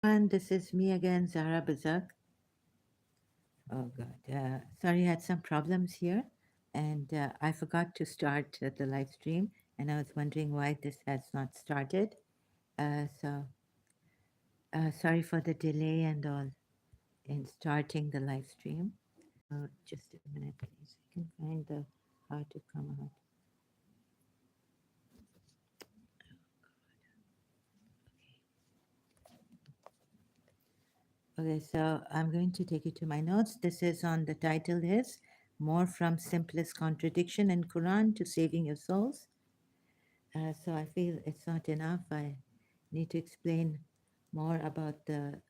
And this is me again, Zara Bazak. Oh God, sorry, I had some problems here, and I forgot to start the live stream, and I was wondering why this has not started. So sorry for the delay and all in starting the live stream. Just a minute, please. I can find the how to come out. Okay, so I'm going to take you to my notes. This is on the title is More from Simplest Contradiction in Quran to Saving Your Souls. So I feel it's not enough. I need to explain more about the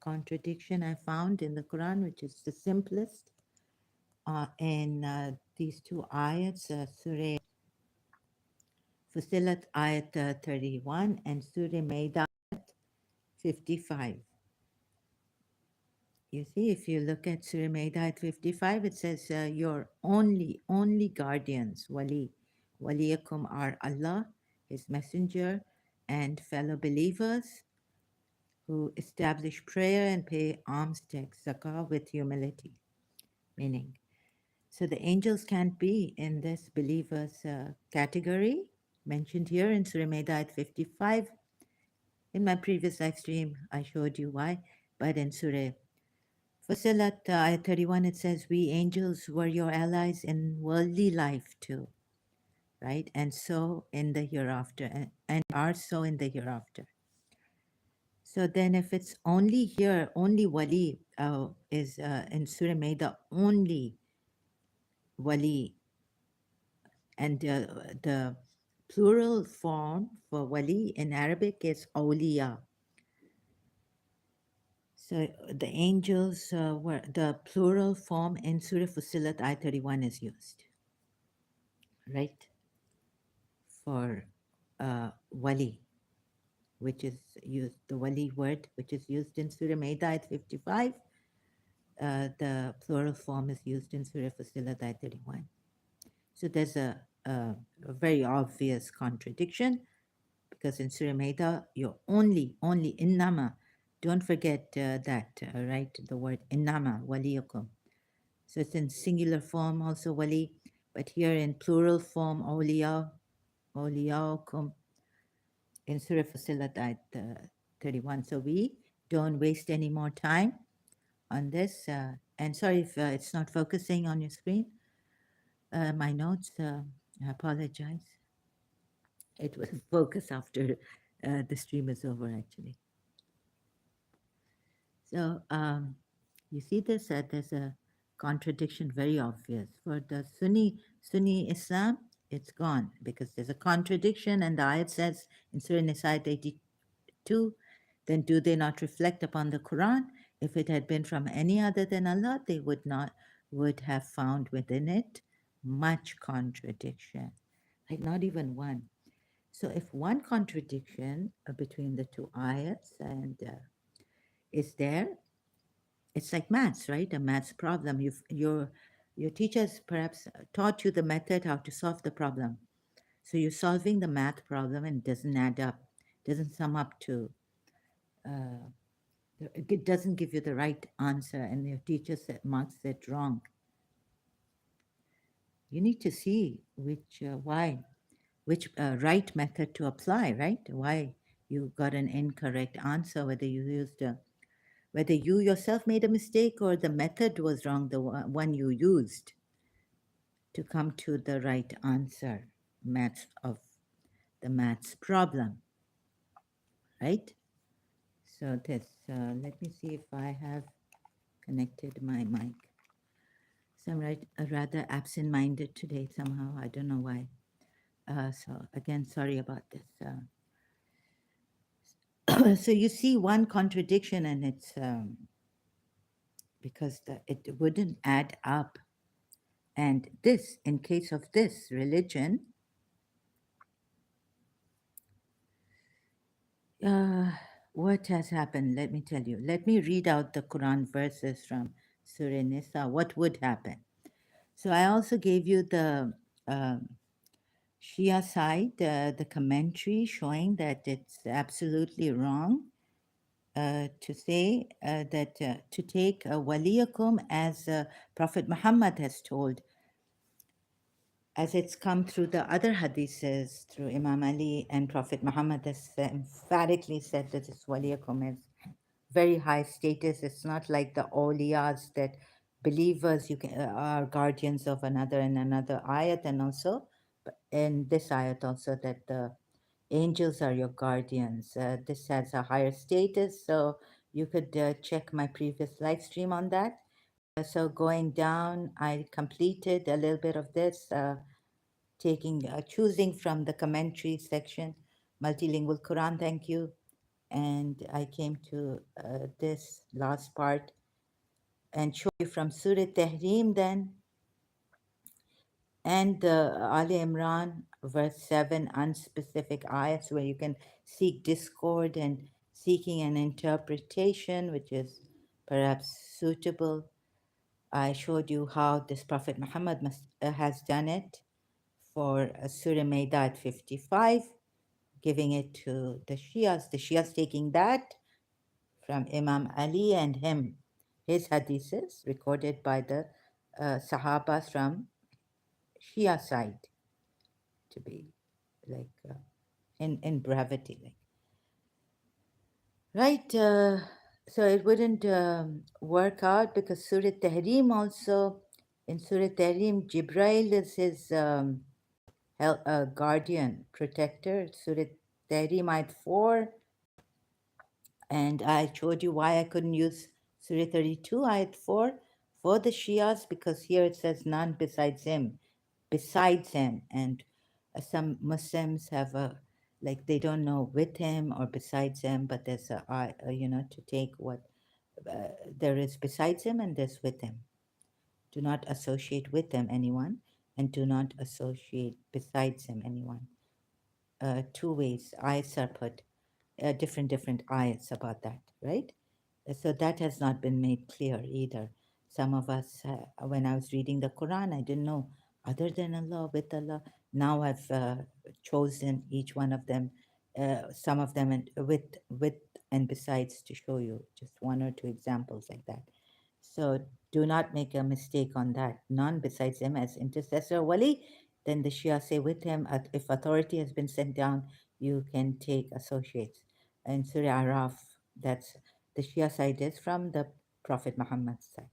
contradiction I found in the Quran, which is the simplest in these two ayats, Surah Fusilat ayat 31 and Surah Maida 55. You see, if you look at Surah Maida at 55, it says, your only guardians, waliyakum are Allah, His Messenger, and fellow believers who establish prayer and pay alms tax, zakah, with humility. Meaning, so the angels can't be in this believers category mentioned here in Surah Maida at 55. In my previous live stream, I showed you why, but in Surah Fusilat ayat 31, it says, we angels were your allies in worldly life too, right? And so in the hereafter, and are so in the hereafter. So then if it's only here, only wali is in Surah Maida, only wali, and the plural form for wali in Arabic is awliya. So the angels were, the plural form in Surah Fusilat ayat 31 is used, right? For wali, which is used, the wali word, which is used in Surah Maida at 55, the plural form is used in Surah Fusilat ayat 31. So there's a very obvious contradiction because in Surah Maida, you're only innama. Don't forget that, right? The word innama, waliyukum. So it's in singular form also wali, but here in plural form, awliya, awliyaukum, in Surah Fusilat ayat 31. So we don't waste any more time on this. And sorry if it's not focusing on your screen. My notes, I apologize. It will focus after the stream is over, actually. So you see this, there's a contradiction very obvious. For the Sunni Islam, it's gone because there's a contradiction and the ayat says in Surah Nisa 82, then do they not reflect upon the Quran? If it had been from any other than Allah, they would have found within it much contradiction, like not even one. So if one contradiction between the two ayats and is there, it's like maths, right? A maths problem. Your teachers perhaps taught you the method how to solve the problem. So you're solving the math problem and it doesn't add up, doesn't sum up to, uh, it doesn't give you the right answer, and your teacher marks it wrong. You need to see which right method to apply, right? Why you got an incorrect answer, whether you yourself made a mistake or the method was wrong, the one you used to come to the right answer, of the maths problem, right? So this, let me see if I have connected my mic. So I'm rather absent-minded today somehow. I don't know why. So again, sorry about this. So you see one contradiction, and it's because it wouldn't add up. And this, in case of this religion, what has happened? Let me tell you. Let me read out the Quran verses from Surah Nisa. What would happen? So I also gave you the Shia side, the commentary showing that it's absolutely wrong to say that to take waliyakum as Prophet Muhammad has told, as it's come through the other hadiths through Imam Ali, and Prophet Muhammad has emphatically said that this waliyakum is very high status. It's not like the awliyas that believers are guardians of another in another ayat, and also in this ayat also that the angels are your guardians. This has a higher status, so you could check my previous live stream on that. So going down, I completed a little bit of this, choosing from the commentary section, multilingual Quran, thank you. And I came to this last part and show you from Surah Tahrim then, and Ali Imran, verse 7, unspecific ayats where you can seek discord and seeking an interpretation which is perhaps suitable. I showed you how this Prophet Muhammad has done it for Surah Maida at 55, giving it to the Shias. The Shias taking that from Imam Ali and him, his hadiths recorded by the Sahabas from Shia side, to be like in brevity, like right. So it wouldn't work out because Surah Tahrim also, in Surah Tahrim, Jibrail is his guardian, protector. Surah Tahrim ayat 4, and I showed you why I couldn't use Surah 32 ayat 4 for the Shias, because here it says none besides him, and some Muslims have a, like, they don't know with him or besides him, but there's to take what there is besides him and there's with him. Do not associate with him anyone, and do not associate besides him anyone. Two ways ayats are put, different ayats about that, right? So that has not been made clear either. Some of us, when I was reading the Quran, I didn't know other than Allah, with Allah. Now I've chosen each one of them, some of them, and with and besides, to show you just one or two examples like that. So do not make a mistake on that. None besides him as intercessor wali. Then the Shia say with him, if authority has been sent down, you can take associates. In Surah Araf, that's the Shia side is from the Prophet Muhammad's side,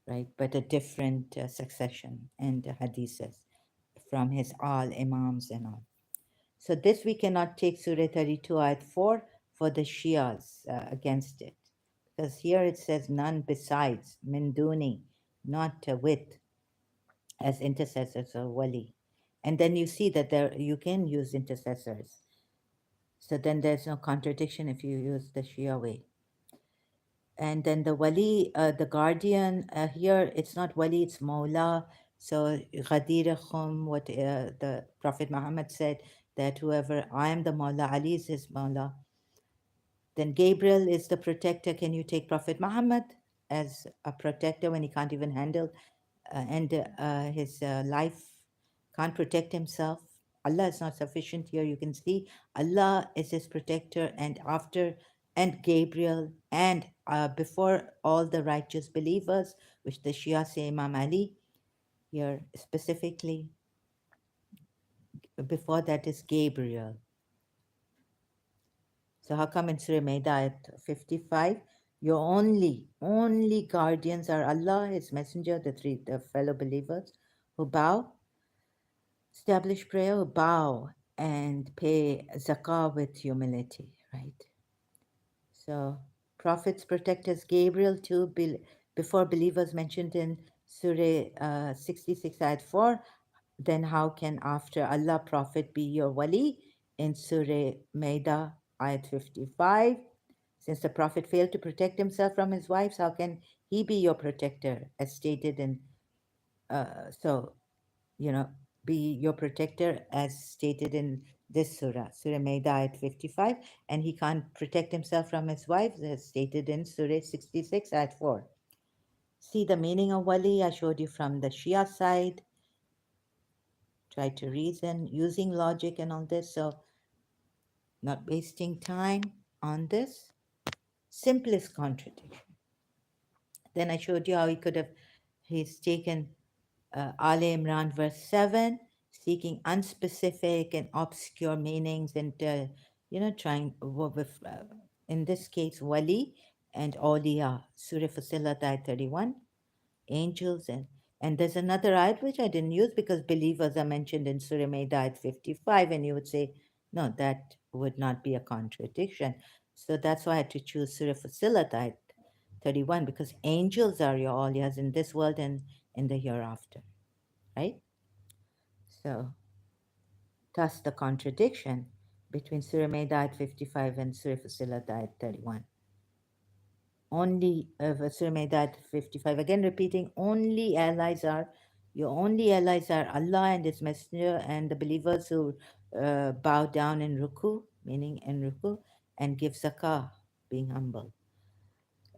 right? But a different succession and hadiths from his all imams and all. So this we cannot take Surah 32 ayat 4 for the Shias against it. Because here it says none besides, min duni, not with, as intercessors or wali. And then you see that there you can use intercessors. So then there's no contradiction if you use the Shia way. And then the wali, the guardian, here it's not wali, it's Mawla. So Ghadir Khum, what the Prophet Muhammad said, that whoever, I am the Mawla, Ali is his Mawla. Then Gabriel is the protector. Can you take Prophet Muhammad as a protector when he can't even handle and his life, can't protect himself? Allah is not sufficient here. You can see Allah is his protector, and after, and Gabriel, and before all the righteous believers, which the Shia say Imam Ali here specifically. Before that is Gabriel. So how come in Surah Maida at 55, your only guardians are Allah, His Messenger, the fellow believers who bow, establish prayer, who bow and pay zakah with humility, right? So prophets, protectors, Gabriel too, before believers mentioned in Surah 66 ayat 4, then how can after Allah Prophet be your wali in Surah Maida ayat 55? Since the Prophet failed to protect himself from his wives, how can he be your protector, as stated in, so, you know, be your protector as stated in this surah, Surah Maida ayat 55, and he can't protect himself from his wives, as stated in Surah 66 ayat 4. See the meaning of wali, I showed you from the Shia side. Try to reason using logic and all this, so not wasting time on this simplest contradiction. Then I showed you how he's taken Al Imran verse 7, seeking unspecific and obscure meanings and, trying with, in this case, Wali and Awliya, Surah Fusilat ayat 31, angels. And there's another ayat which I didn't use because believers are mentioned in Surah Maida ayat 55, and you would say, no, that would not be a contradiction. So that's why I had to choose Surah Fusilat ayat 31 because angels are your awliyas in this world and in the hereafter, right? So, thus the contradiction between Surah Maida ayat 55 and Surah Fusilat ayat 31. Only Surah Maida ayat 55, again repeating, your only allies are Allah and His Messenger and the believers who bow down in ruku, meaning in ruku, and give zakah, being humble.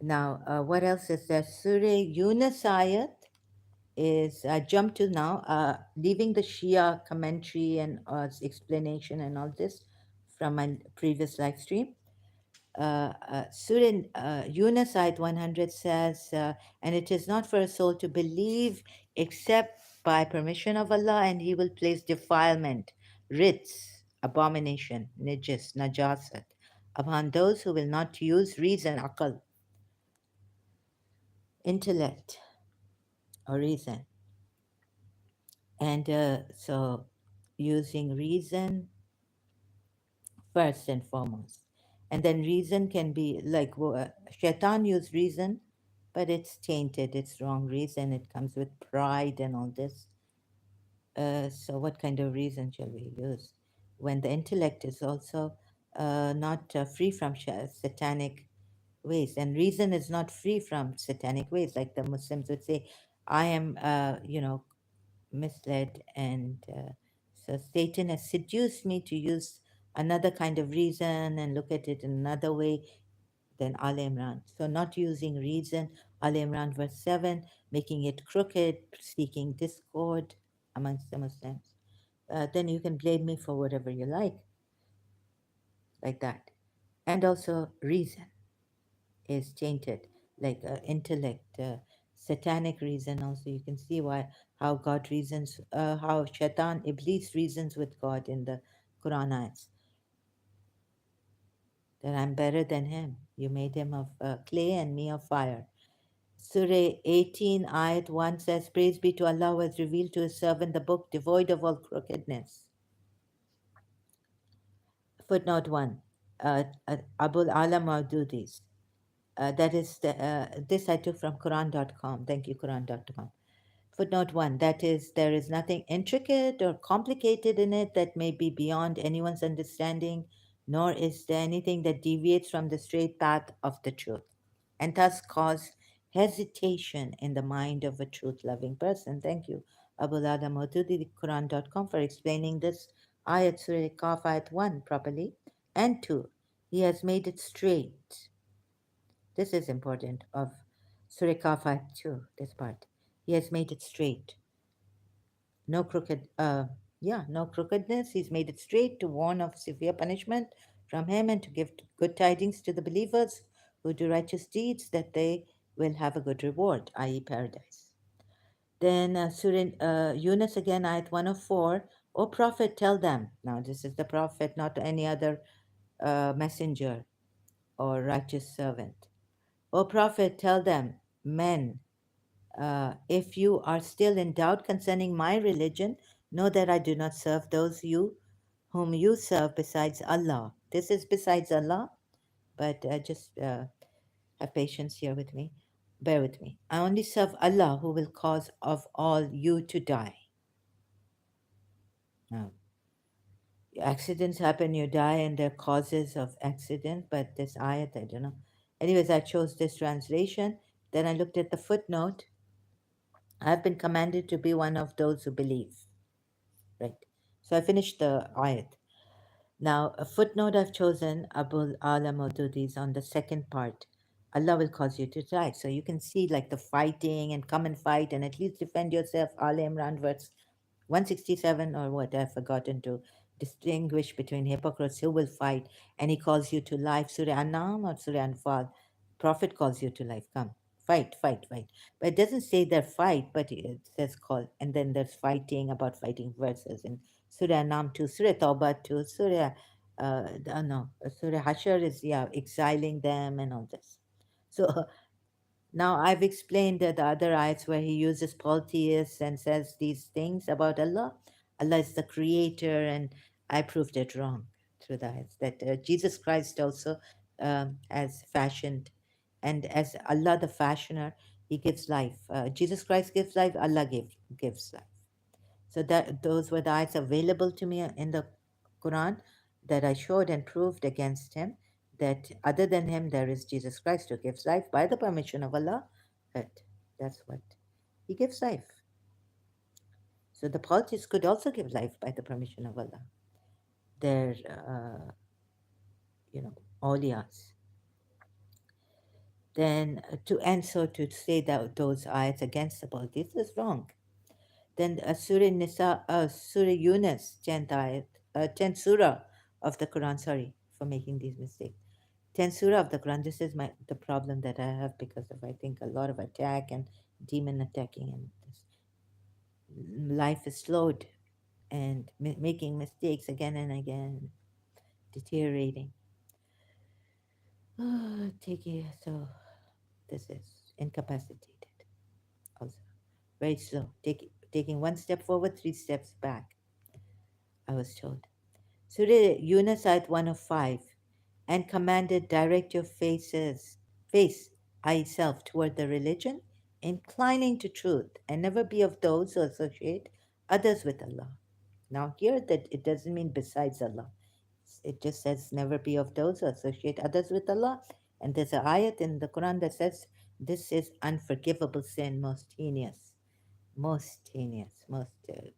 Now, what else is there? Surah Yunus ayat is I jump to now, leaving the Shia commentary and explanation and all this from my previous live stream. Surah Yunus ayat 100 says, and it is not for a soul to believe except by permission of Allah, and He will place defilement, rits, abomination, najasat, upon those who will not use reason, akal, intellect, or reason. And so using reason first and foremost. And then reason can be like Shaitan used reason, but it's tainted, it's wrong reason, it comes with pride and all this. So, what kind of reason shall we use when the intellect is also not free from satanic ways? And reason is not free from satanic ways, like the Muslims would say, I am, misled, and so Satan has seduced me to use another kind of reason and look at it in another way than Al Imran. So not using reason, Al Imran verse 7, making it crooked, seeking discord amongst the Muslims. Then you can blame me for whatever you like that. And also reason is tainted, like intellect, satanic reason. Also, you can see why how God reasons, how Shaitan, Iblis reasons with God in the Quran ayats. That I'm better than him. You made him of clay and me of fire. Surah 18, ayat 1 says, Praise be to Allah who has revealed to his servant the book devoid of all crookedness. Footnote 1, Abul Ala Maududi's. That is, this I took from Quran.com. Thank you, Quran.com. Footnote 1, that is, there is nothing intricate or complicated in it that may be beyond anyone's understanding, nor is there anything that deviates from the straight path of the truth, and thus cause hesitation in the mind of a truth loving person. Thank you, Abu Adam Maududi, Quran.com, for explaining this ayat Surah Kaf ayat 1 properly. And 2, he has made it straight. This is important of Surah Kaf ayat 2, this part. He has made it straight. No no crookedness. He's made it straight to warn of severe punishment from him and to give good tidings to the believers who do righteous deeds that they will have a good reward, i.e., paradise. Then Surah Yunus again, ayat 104. O Prophet, tell them. Now, this is the Prophet, not any other messenger or righteous servant. O Prophet, tell them, men, if you are still in doubt concerning my religion, know that I do not serve those whom you serve besides Allah. This is besides Allah, but just have patience here with me. Bear with me. I only serve Allah who will cause of all you to die. Now, accidents happen, you die, and there are causes of accident, but this ayat, I don't know. Anyways, I chose this translation. Then I looked at the footnote. I've been commanded to be one of those who believe. Right. So I finished the ayat. Now, a footnote I've chosen, Abul Ala Maududi's on the second part. Allah will cause you to die. So you can see like the fighting and come and fight and at least defend yourself. Al Imran verse 167 or what, I've forgotten to distinguish between hypocrites who will fight, and he calls you to life. Surah An-Nam or Surah Anfal, Prophet calls you to life. Come, fight, fight, fight. But it doesn't say they're fight, but it says call. And then there's fighting, about fighting verses in Surah An-Nam 2, Surah Tawbah 2, Surah, no, Surah Hashar is, yeah, exiling them and all this. So now I've explained the other ayats where he uses polytheists and says these things about Allah. Allah is the creator, and I proved it wrong through the ayats that Jesus Christ also has fashioned, and as Allah the fashioner, He gives life. Jesus Christ gives life. Allah gives life. So that those were the ayats available to me in the Quran that I showed and proved against him that other than him there is Jesus Christ who gives life by the permission of Allah. That that's what he gives life. So the polytheists could also give life by the permission of Allah. They're you know awliyas. Then to answer to say that those ayats against the polytheists is wrong. Then Surah Nisa, Surah Yunus, 10th ayat, 10th surah of the Quran. Sorry for making these mistakes. 10th surah of the Quran. This is the problem that I have because of I think a lot of attack and demon attacking, and this life is slowed and making mistakes again and again, deteriorating. Take it. So this is incapacitated. Also very slow. Taking one step forward, three steps back. I was told. Surah Yunus ayat 105, and commanded, direct your face, I self, toward the religion, inclining to truth, and never be of those who associate others with Allah. Now here that it doesn't mean besides Allah. It just says never be of those who associate others with Allah. And there's an ayat in the Quran that says this is unforgivable sin, most heinous, most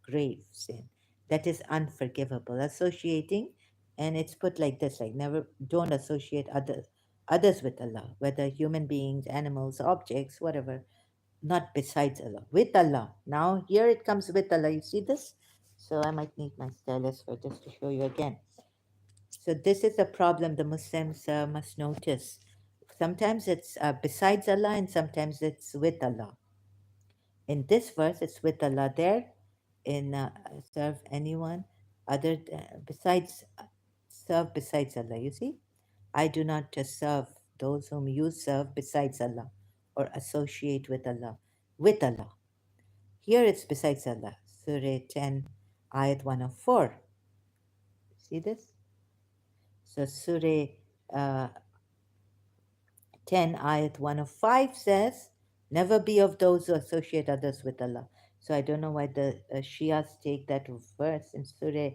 grave sin that is unforgivable. Associating, and it's put like this: like never, don't associate others with Allah, whether human beings, animals, objects, whatever, not besides Allah, with Allah. Now here it comes with Allah. You see this? So I might need my stylus for just to show you again. So this is a problem the Muslims must notice. Sometimes it's besides Allah, and sometimes it's with Allah. In this verse, it's with Allah. There, in serve anyone other besides serve besides Allah. You see, I do not serve those whom you serve besides Allah, or associate with Allah. With Allah. Here it's besides Allah. Surah 10, Ayat 104. See this? So Surah uh, 10, Ayat 105 says, never be of those who associate others with Allah. So I don't know why the Shias take that verse in Surah,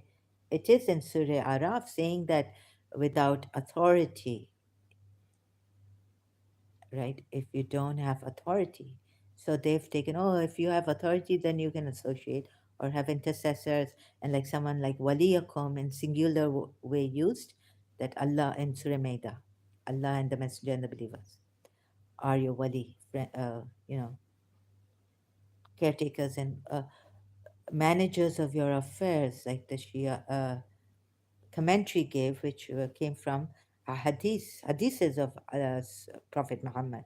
it is in Surah Araf saying that without authority, right? If you don't have authority. So they've taken, oh, if you have authority, then you can associate or have intercessors, and like someone like waliyakum in singular way used, that Allah in Surah Maida, Allah and the Messenger and the believers are your wali, you know, caretakers and managers of your affairs, like the Shia commentary gave, which came from a hadiths of Prophet Muhammad.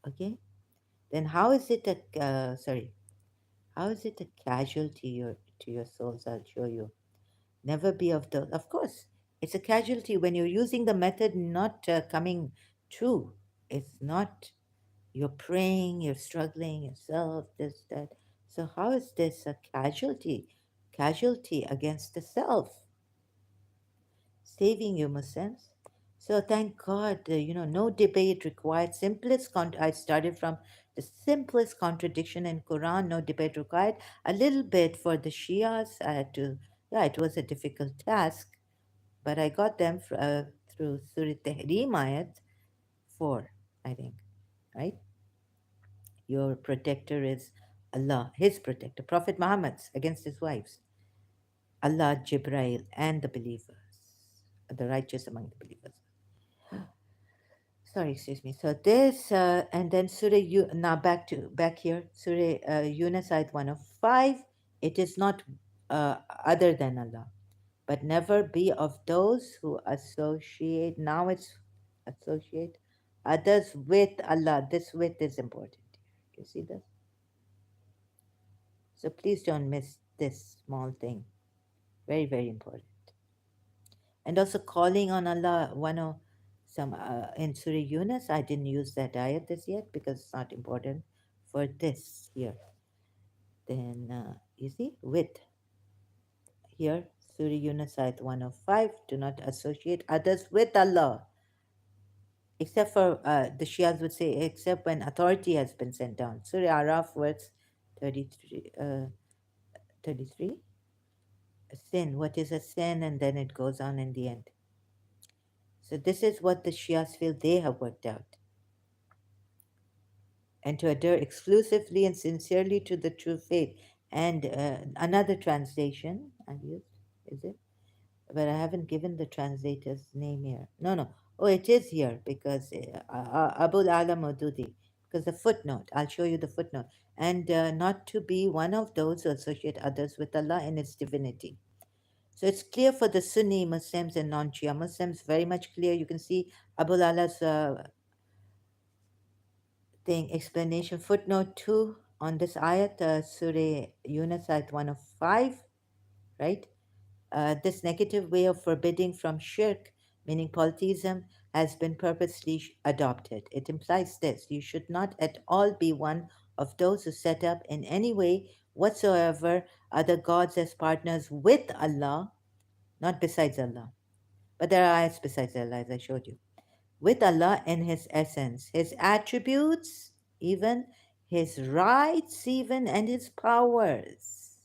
Okay, then how is it a how is it a casualty to your souls? I'll show you. Never be of the. Of course, it's a casualty when you're using the method not coming true. It's not. You're praying, you're struggling yourself, this, that. So how is this a casualty? Casualty against the self, saving you, Muslims. So thank God, no debate required. I started from the simplest contradiction in Quran, no debate required. A little bit for the Shias, I had to, yeah, it was a difficult task, but I got them through Surah Tahrim ayat 4, I think, right? Your protector is Allah, his protector, Prophet Muhammad's against his wives, Allah, Jibrail, and the believers, the righteous among the believers. Sorry, excuse me. So this, and then now back here, Surah Yunus, ayat 105. It is not other than Allah. but never be of those who associate. Now it's associate others with Allah. This with is important. You see this? So please don't miss this small thing. Very, very important. And also calling on Allah, one of some in Surah Yunus, I didn't use that ayat this yet because it's not important for this here. Then you see, with here, Surah Yunus ayat 105, do not associate others with Allah, except for the Shias would say, except when authority has been sent down. Surah Araf, verse 33. 33, a sin. What is a sin? And then it goes on in the end. So this is what the Shias feel they have worked out. And to adhere exclusively and sincerely to the true faith. And another translation I've used, is it? But I haven't given the translator's name here. No, no. Oh, it is here because Abul Ala Maududi. Because the footnote, I'll show you the footnote. And not to be one of those who associate others with Allah in its divinity. So it's clear for the Sunni Muslims and non-Shia Muslims, very much clear. You can see Abu Ala's thing, explanation, footnote 2 on this ayat, Surah Yunus, ayat 105, right? This negative way of forbidding from shirk, meaning polytheism, has been purposely adopted. It implies this: you should not at all be one of those who set up in any way whatsoever other gods as partners with Allah, not besides Allah. But there are ayats besides Allah, as I showed you. With Allah in His essence, His attributes, even His rights, even and His powers.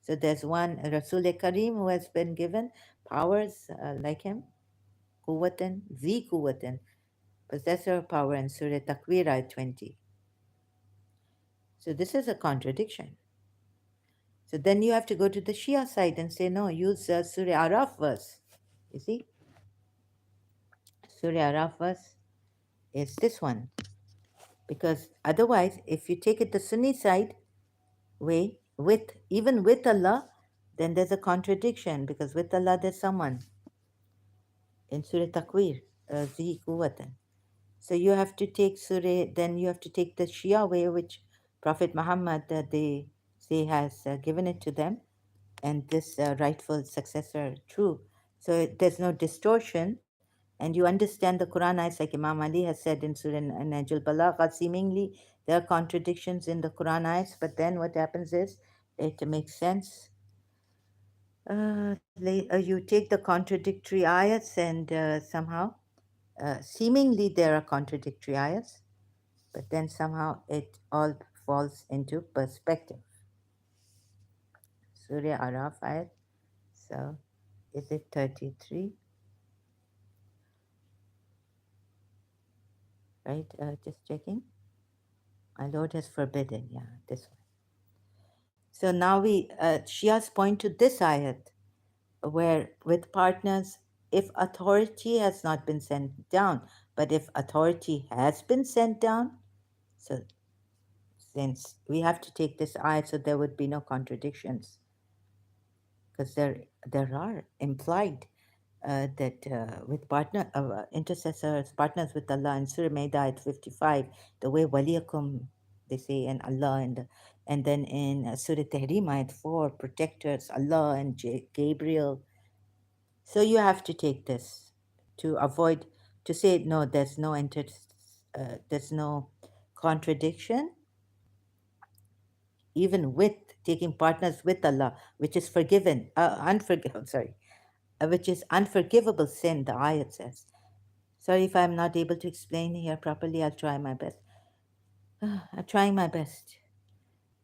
So there's one Rasul Kareem who has been given powers like him, Quwwatan, the Quwwatan, possessor of power in Surah Takwir, ayat 20. So this is a contradiction. So then you have to go to the Shia side and say, no, use Surah Araf verse. You see? Surah Araf verse is this one. Because otherwise, if you take it the Sunni side way, with even with Allah, then there's a contradiction because with Allah there's someone in Surah Takwir, Zi Quwwatan. So you have to take Surah, then you have to take the Shia way, which Prophet Muhammad, they say, has given it to them, and this rightful successor true. So there's no distortion, and you understand the Quran ayats like Imam Ali has said in Surah Najul Balagha. Seemingly, there are contradictions in the Quran ayats, but then what happens is it makes sense. You take the contradictory ayats and somehow, seemingly there are contradictory ayats, but then somehow it all falls into perspective. Surah Araf ayat. So, is it 33? Right? Just checking. My Lord has forbidden. Yeah, this one. So now Shias point to this ayat where with partners, if authority has not been sent down, but if authority has been sent down, so since we have to take this ayat, so there would be no contradictions because there are implied that with intercessors, partners with Allah in Surah Maida at 55, the way waliyakum, they say, and Allah, and then in Surah Tahrim ayat 4, protectors, Allah and Gabriel. So you have to take this to avoid, to say, no, there's no contradiction, even with taking partners with Allah, which is which is unforgivable sin, the ayat says. Sorry if I'm not able to explain here properly. I'll try my best. I'm trying my best.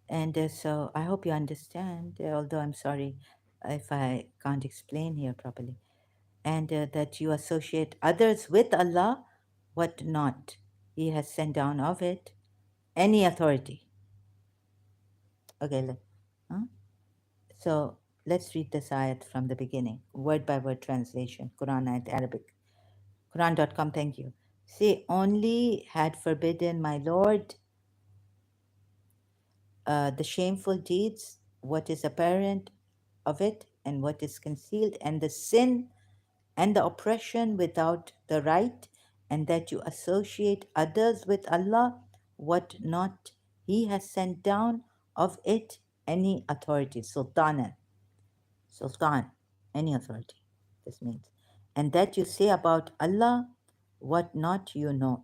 And so I hope you understand, although I'm sorry if I can't explain here properly. And that you associate others with Allah, what not He has sent down of it, any authority. Okay, huh? So let's read this ayat from the beginning, word by word translation, Quran ayat Arabic. Quran.com, thank you. Say, only had forbidden my Lord the shameful deeds, what is apparent of it, and what is concealed, and the sin and the oppression without the right, and that you associate others with Allah, what not He has sent down of it any authority, sultan, any authority. This means, and that you say about Allah what not you know.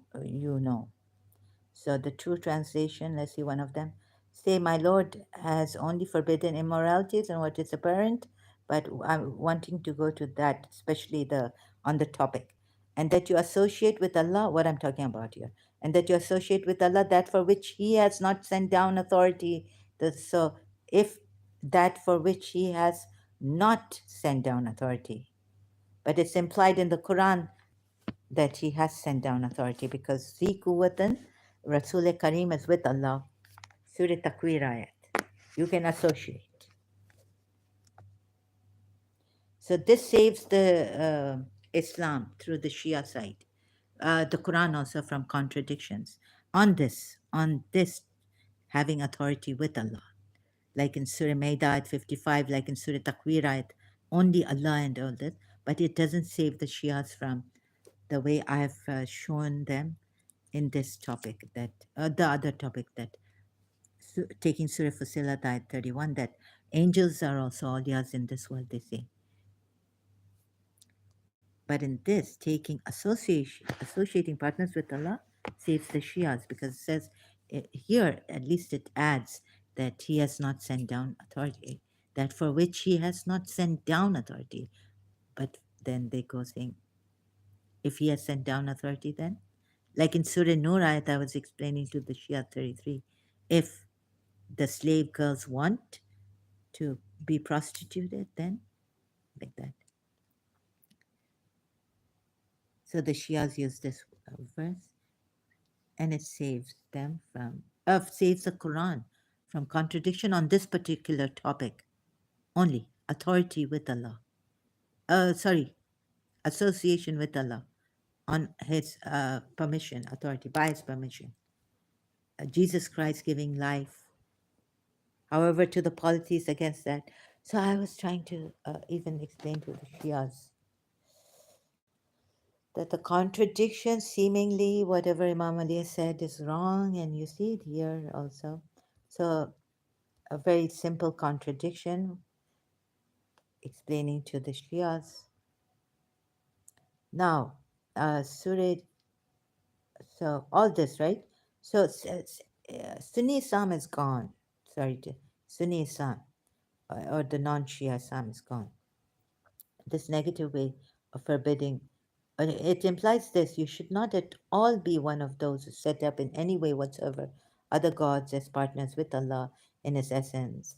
So the true translation, let's see one of them. Say, my Lord has only forbidden immoralities and what is apparent, but I'm wanting to go to that, especially the on the topic. And that you associate with Allah, what I'm talking about here, and that you associate with Allah that for which He has not sent down authority. So if that for which He has not sent down authority, but it's implied in the Quran that He has sent down authority because Zi Quwwatan, Rasul Kareem is with Allah. Surah Takwir ayat. You can associate. So this saves the Islam through the Shia side. The Quran also from contradictions. On this having authority with Allah. Like in Surah Maida ayat 55, like in Surah Takwir ayat, only Allah and all this. But it doesn't save the Shias from the way I've shown them in this topic, that the other topic, that taking Surah Fusilat ayat 31, that angels are also awliyas in this world, they say. But in this, taking associating partners with Allah saves the Shias, because it says here, at least it adds that He has not sent down authority, that for which He has not sent down authority. But then they go saying, if He has sent down authority, then like in Surah Nur ayat, I was explaining to the Shia 33, if the slave girls want to be prostituted, then like that. So the Shias use this verse, and it saves them from, saves the Quran from contradiction on this particular topic only. Authority with Allah. Sorry, association with Allah on His permission, authority, by His permission. Jesus Christ giving life. However, to the policies against that. So I was trying to even explain to the Shias that the contradiction, seemingly whatever Imam Ali said is wrong, and you see it here also. So a very simple contradiction, explaining to the Shias. Now, Surah, so all this, right? So Sunni Islam is gone. Sorry, Sunni Islam, or the non-Shia Islam is gone. This negative way of forbidding, it implies this: you should not at all be one of those who set up in any way whatsoever other gods as partners with Allah in His essence,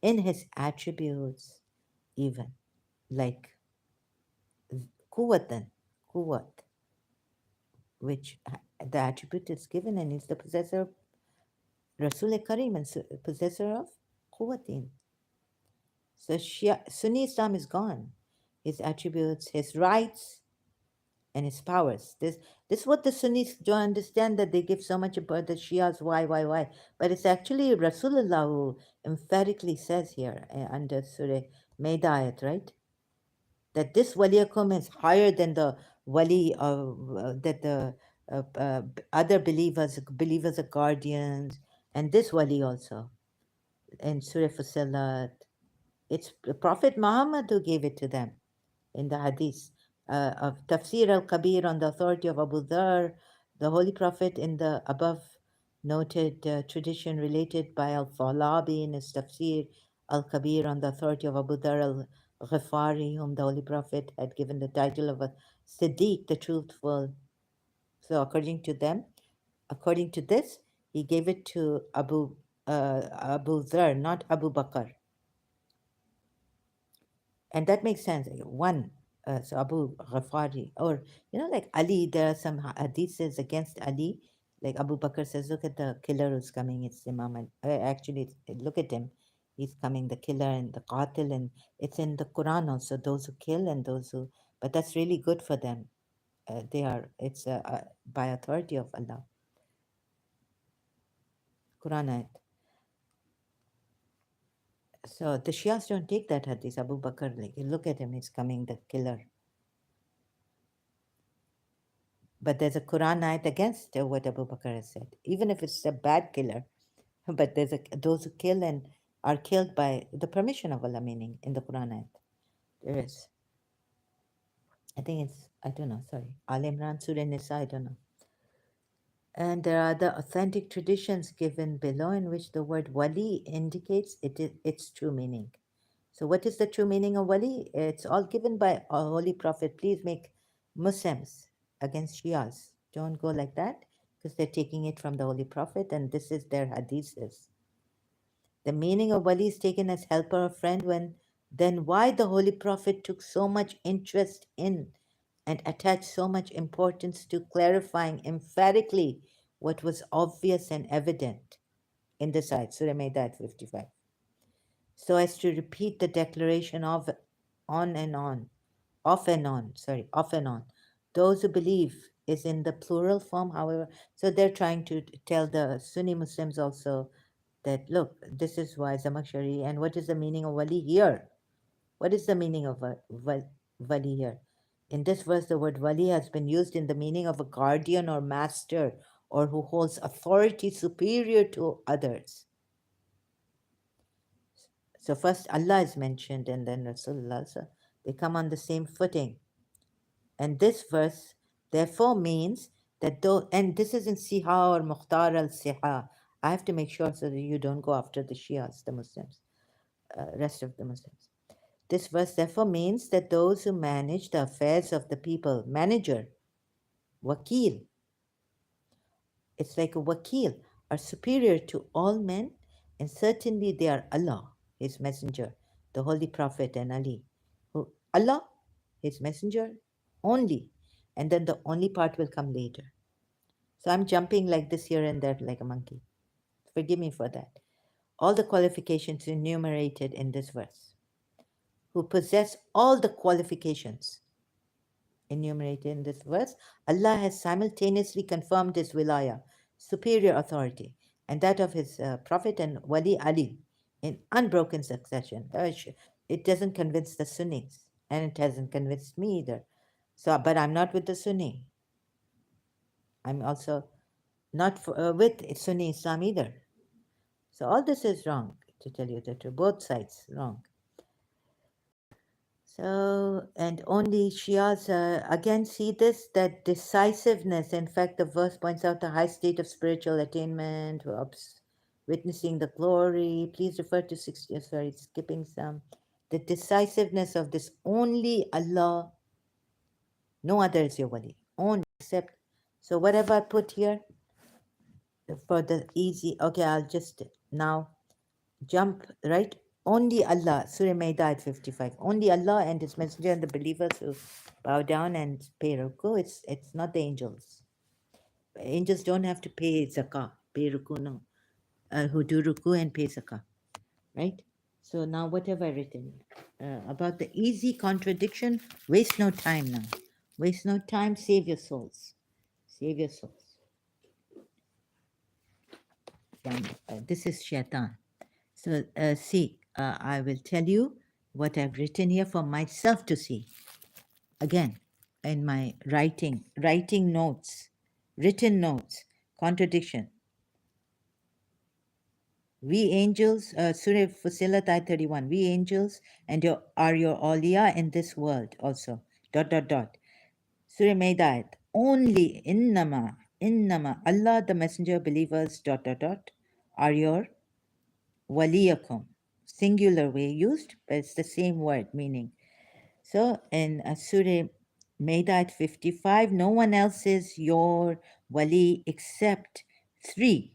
in His attributes, even like Quwwatan, Quwwat, which the attribute is given, and is the possessor of Rasul Karim, and possessor of Quwwatin. So Sunni Islam is gone. His attributes, his rights, and his powers. This is what the Sunnis don't understand, that they give so much about the Shias, why. But it's actually Rasulullah who emphatically says here under Surah Maida ayat, right? That this waliyakum is higher than the wali of that the other believers are guardians, and this wali also in Surah Fusilat. It's the Prophet Muhammad who gave it to them in the hadith of Tafsir al-Kabir on the authority of Abu Dhar, the Holy Prophet, in the above noted tradition related by Al-Falabi in his Tafsir al-Kabir on the authority of Abu Dhar al-Ghifari, whom the Holy Prophet had given the title of a Siddiq, the truthful. So according to them, according to this, he gave it to Abu Dhar, not Abu Bakr. And that makes sense. One, so Abu Ghafari, or like Ali, there are some hadiths against Ali. Like Abu Bakr says, look at the killer who's coming. It's Imam Ali. Actually, look at him. He's coming, the killer and the qatil, and it's in the Quran also. Those who kill and those who, but that's really good for them. It's by authority of Allah. Quran ayat. So the Shias don't take that hadith. Abu Bakr, like, you look at him, he's coming, the killer. But there's a Quran ayat against what Abu Bakr has said, even if it's a bad killer. But there's those who kill and are killed by the permission of Allah, meaning in the Quran ayat. There is. I think it's, I don't know, sorry. Al Imran, Surah Nisa, I don't know. And there are the authentic traditions given below in which the word wali indicates its true meaning. So, what is the true meaning of wali? It's all given by our Holy Prophet. Please make Muslims against Shias. Don't go like that because they're taking it from the Holy Prophet and this is their hadiths. The meaning of wali is taken as helper or friend when then why the Holy Prophet took so much interest in and attached so much importance to clarifying emphatically what was obvious and evident in this ayat, Surah Maida 55, so as to repeat the declaration of on and on, off and on, sorry, off and on. Those who believe is in the plural form, however, so they're trying to tell the Sunni Muslims also that, look, this is why Zamakshari, and what is the meaning of wali here? What is the meaning of wali here? In this verse, the word wali has been used in the meaning of a guardian or master or who holds authority superior to others. So first Allah is mentioned and then Rasulullah. So they come on the same footing. And this verse therefore means that though, and this is in Siha or Mukhtar al-Siha. I have to make sure so that you don't go after the Shias, the Muslims, rest of the Muslims. This verse therefore means that those who manage the affairs of the people, manager, wakil, it's like a wakil, are superior to all men, and certainly they are Allah, His Messenger, the Holy Prophet, and Ali. Who, Allah, His Messenger, only, and then the only part will come later. So I'm jumping like this here and there like a monkey. Forgive me for that. All the qualifications enumerated in this verse, who possess all the qualifications enumerated in this verse, Allah has simultaneously confirmed His wilaya, superior authority, and that of His Prophet and Wali Ali in unbroken succession. It doesn't convince the Sunnis, and it hasn't convinced me either. So, but I'm not with the Sunni. I'm also not with Sunni Islam either. So all this is wrong, to tell you the truth. Both sides wrong. So, and only Shias again see this, that decisiveness. In fact, the verse points out the high state of spiritual attainment, witnessing the glory. Please refer to 60, sorry, skipping some. The decisiveness of this, only Allah, no other is your wali, only except. So, whatever I put here for the easy, okay, I'll just now jump, right? Only Allah, Surah Maida at 55. Only Allah and His Messenger and the believers who bow down and pay ruku. It's not the angels. Angels don't have to pay zakah, pay ruku, no. Who do ruku and pay zakah, right? So now what have I written? About the easy contradiction, waste no time now. Waste no time, save your souls. Save your souls. This is shaitan. So see, I will tell you what I've written here for myself to see. Again, in my writing notes, written notes, contradiction. We angels, Surah Fusilat Ayat 31, we angels and are your awliya in this world also. Dot, dot, dot. Surah Maida, only innama, Allah, the messenger, believers, dot, dot, dot, are your waliyakum. Singular way used, but it's the same word meaning. So in Surah Maida 55, no one else is your wali except three,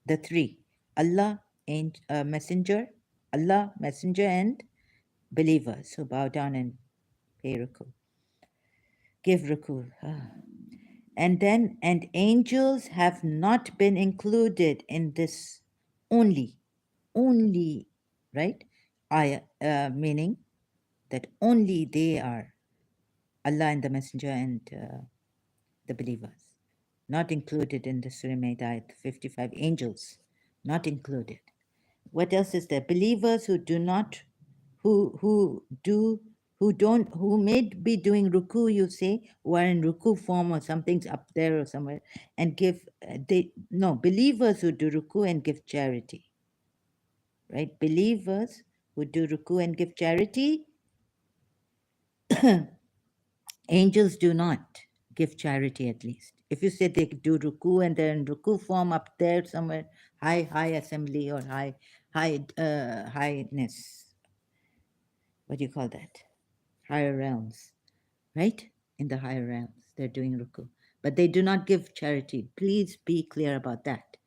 the three, Allah, and messenger, Allah, messenger, and believers who bow down and pay ruku, give ruku. And then, and angels have not been included in this only, right? Meaning that only they are Allah and the Messenger and the believers, not included in the Surah Maida 55 angels, not included. What else is there? Believers who do not, who do, who don't, who may be doing ruku, you say, who are in ruku form or something's up there or somewhere, and give, they, no, believers who do ruku and give charity, right? Believers who do ruku and give charity, angels do not give charity at least. If you say they do ruku and they're in ruku form up there somewhere, high assembly or highness, what do you call that? Higher realms, right? In the higher realms, they're doing ruku. But they do not give charity. Please be clear about that.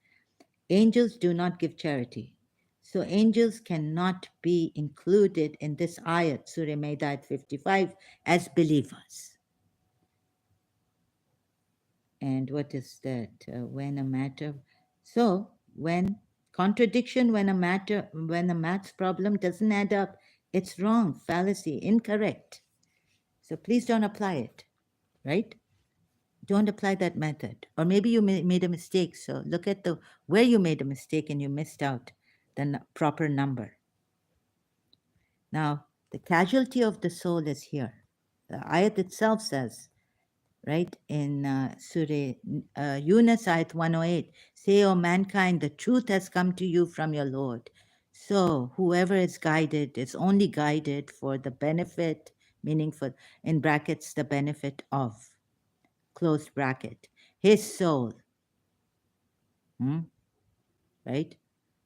Angels do not give charity. So angels cannot be included in this ayat, Surah Maida 55, as believers. And what is that? When a matter, so when contradiction, when a maths problem doesn't add up, it's wrong, fallacy, incorrect. So please don't apply it, right? Don't apply that method. Or maybe you made a mistake. So look at the where you made a mistake and you missed out the proper number. Now, the casualty of the soul is here. The ayat itself says, right, in Surah Yunus, ayat 108, say, O mankind, the truth has come to you from your Lord. So whoever is guided is only guided for the benefit, meaning for, in brackets, the benefit of, close bracket, his soul. Right?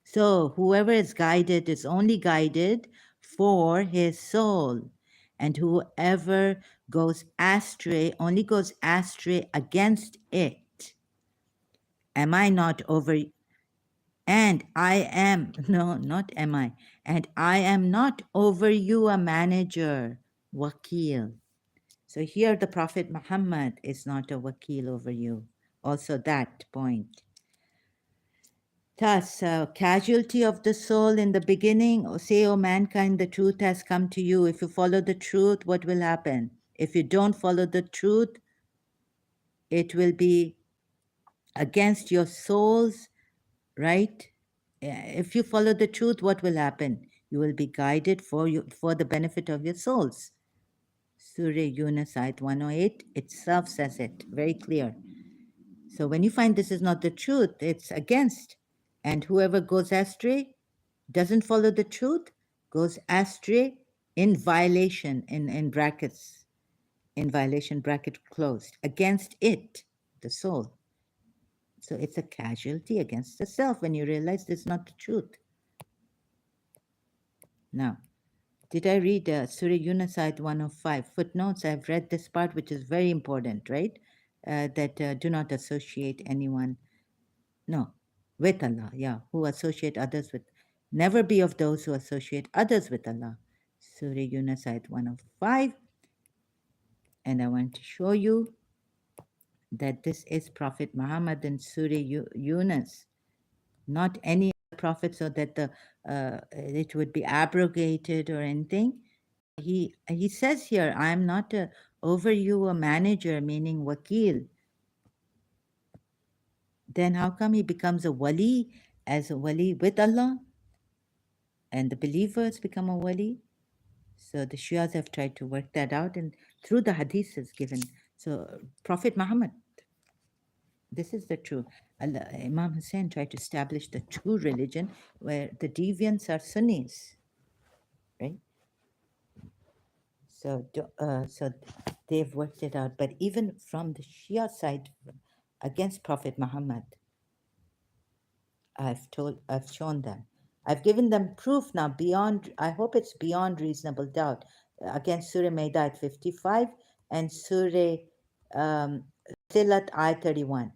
So whoever is guided is only guided for his soul. And whoever goes astray only goes astray against it. Am I not over? And I am, no, not am I. And I am not over you a manager, wakil. So here the Prophet Muhammad is not a wakil over you. Also that point. Thus, casualty of the soul in the beginning, say, O mankind, the truth has come to you. If you follow the truth, what will happen? If you don't follow the truth, it will be against your souls, right? If you follow the truth, what will happen? You will be guided for for the benefit of your souls. Surah Yunus, ayat 108, itself says it, very clear. So when you find this is not the truth, it's against. And whoever goes astray, doesn't follow the truth, goes astray in violation, in brackets, in violation, bracket closed, against it, the soul. So it's a casualty against the self when you realize this is not the truth. Now, did I read Surah Yunus ayat 105? Footnotes, I've read this part, which is very important, right? That do not associate anyone, no, with Allah, yeah, who associate others with, never be of those who associate others with Allah. Surah Yunus ayat 105. And I want to show you that this is Prophet Muhammad in Surah Yunus, not any other prophet, so that the it would be abrogated or anything. He says here, I am not over you a manager, meaning wakil. Then how come he becomes a wali, as a wali with Allah? And the believers become a wali. So the Shias have tried to work that out, and through the hadith is given. So Prophet Muhammad, this is the true. Imam Hussein tried to establish the true religion where the deviants are Sunnis, right? So they've worked it out. But even from the Shia side against Prophet Muhammad, I've shown them. I've given them proof now beyond, I hope it's beyond reasonable doubt, against Surah Maida at 55 and Surah Silat I 31.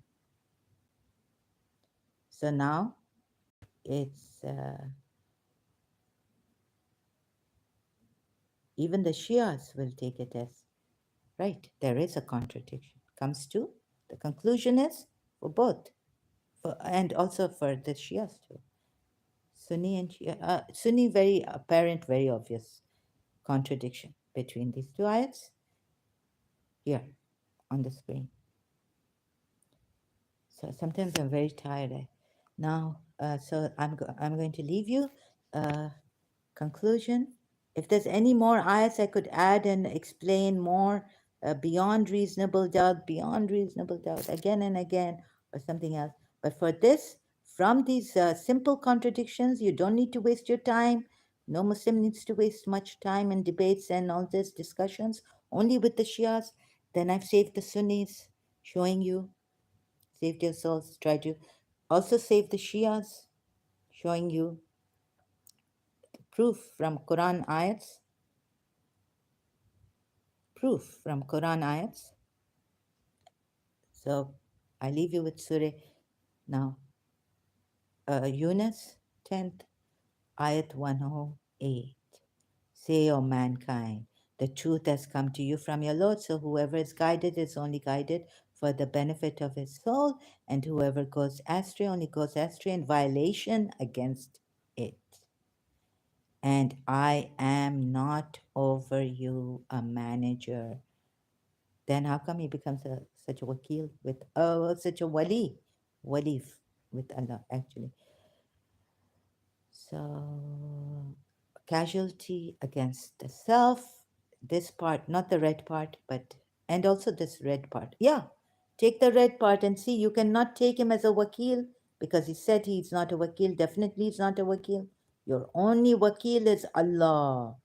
So now it's, even the Shias will take it as, right, there is a contradiction. Comes to, the conclusion is for both, and also for the Shias too. Sunni and Shia, Sunni, very apparent, very obvious contradiction between these two ayats here on the screen. So sometimes I'm very tired. Now So I'm going to leave you. Uh, Conclusion. If there's any more ayats I could add and explain more, beyond reasonable doubt, again and again, or something else. But for this, from these simple contradictions, you don't need to waste your time. No Muslim needs to waste much time in debates and all these discussions, only with the Shias. Then I've saved the Sunnis, showing you, saved your souls, tried to also save the Shias, showing you proof from Quran ayats, proof from Quran ayats. So I leave you with Surah now. Yunus 10th, ayat 108. Say, O mankind, the truth has come to you from your Lord, so whoever is guided is only guided for the benefit of his soul, and whoever goes astray only goes astray in violation against it. And I am not over you a manager. Then how come he becomes such a wakil with, such a wali with Allah actually? So casualty against the self, this part, not the red part, but, and also this red part. Yeah, take the red part and see, you cannot take him as a wakil because he said he's not a wakil. Definitely he's not a wakil. Your only wakil is Allah.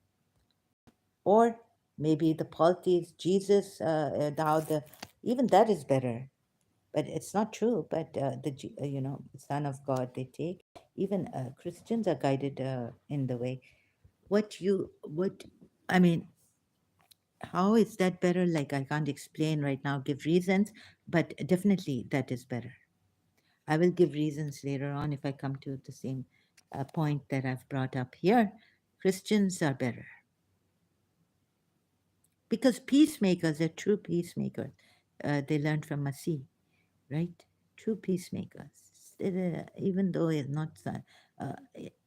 Or maybe the polytheist Jesus, how the, even that is better, but it's not true. But Son of God they take. Even Christians are guided in the way. What I mean, how is that better? Like, I can't explain right now, give reasons, but definitely that is better. I will give reasons later on if I come to the same point that I've brought up here. Christians are better because peacemakers are true peacemakers. They learned from Masih, right? True peacemakers. Even though it's not,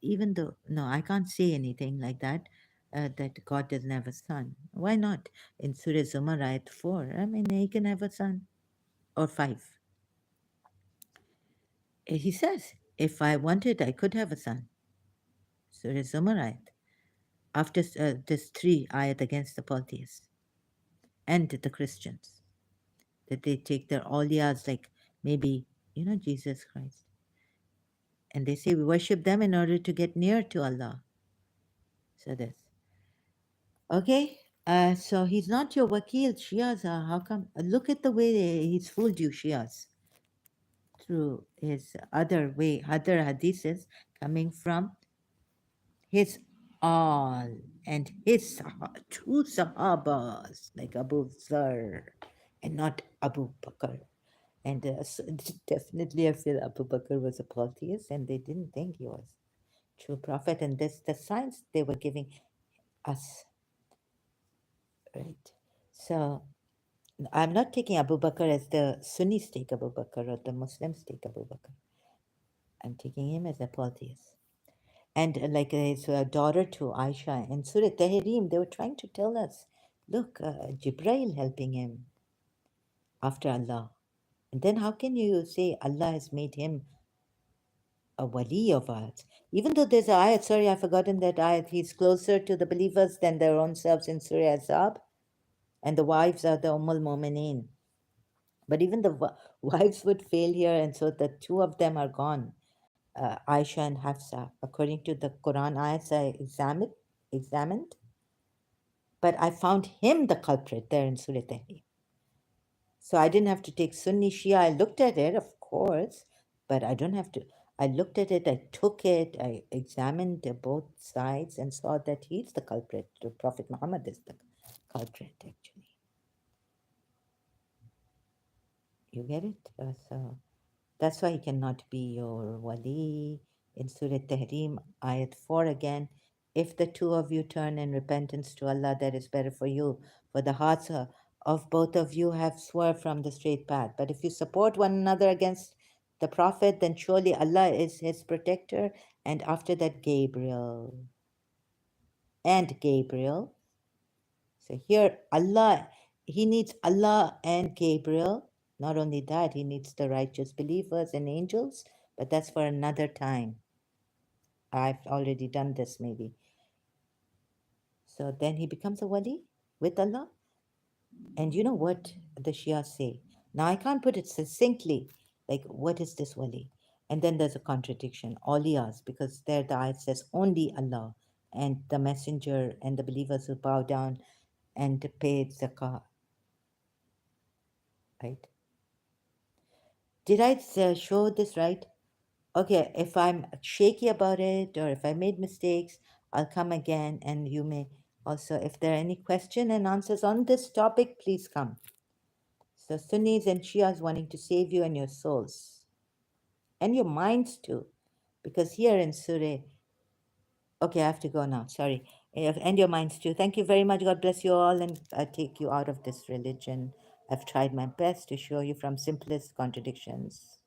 even though, no, I can't say anything like that, that God doesn't have a son. Why not? In Surah Zumar, ayat 4, I mean, he can have a son, or 5. He says, if I wanted, I could have a son. Surah Zumar ayat. After this 3 ayat against the polytheists and the Christians, that they take their awliyas like maybe, Jesus Christ. And they say we worship them in order to get near to Allah. So this. Okay. So he's not your wakil, Shias. How come? Look at the way he's fooled you, Shias, through his other way, other hadiths coming from his all and his two sahabas, like Abu Zar and not Abu Bakr. And so definitely I feel Abu Bakr was a polytheist and they didn't think he was true prophet. And this the signs they were giving us, right? So I'm not taking Abu Bakr as the Sunnis take Abu Bakr or the Muslims take Abu Bakr. I'm taking him as a polytheist. And like his daughter to Aisha in Surah Tahrim, they were trying to tell us, look, Jibreel helping him after Allah. And then how can you say Allah has made him a wali of ours? Even though there's a ayat, sorry, I've forgotten that ayat, he's closer to the believers than their own selves in Surah Azab, and the wives are the Ummul Mu'mineen. But even the wives would fail here, and so the two of them are gone, Aisha and Hafsa, according to the Quran ayats I examined. But I found him the culprit there in Surah Tahrim. So I didn't have to take Sunni Shia. I looked at it, of course, but I don't have to. I looked at it, I took it, I examined both sides and saw that he's the culprit. The Prophet Muhammad is the culprit, actually. You get it? So that's why he cannot be your wali. In Surah Tahrim, ayat 4 again, if the two of you turn in repentance to Allah, that is better for you. For the hearts of both of you have swerved from the straight path. But if you support one another against the Prophet, then surely Allah is his protector. And after that, Gabriel. And Gabriel. So here, Allah, he needs Allah and Gabriel. Not only that, he needs the righteous believers and angels but that's for another time. I've already done this maybe. So then he becomes a wali with Allah. And you know what the Shia say? Now I can't put it succinctly, like what is this wali? And then there's a contradiction, awliyas, because there the ayat says only Allah and the messenger and the believers who bow down and pay zakah, right? Did I show this right? Okay, if I'm shaky about it or if I made mistakes, I'll come again and you may also, if there are any question and answers on this topic, please come. So Sunnis and Shias wanting to save you and your souls and your minds too, because here in Surah, okay, I have to go now. Sorry, and your minds too. Thank you very much. God bless you all, and I take you out of this religion. I've tried my best to show you from simplest contradictions.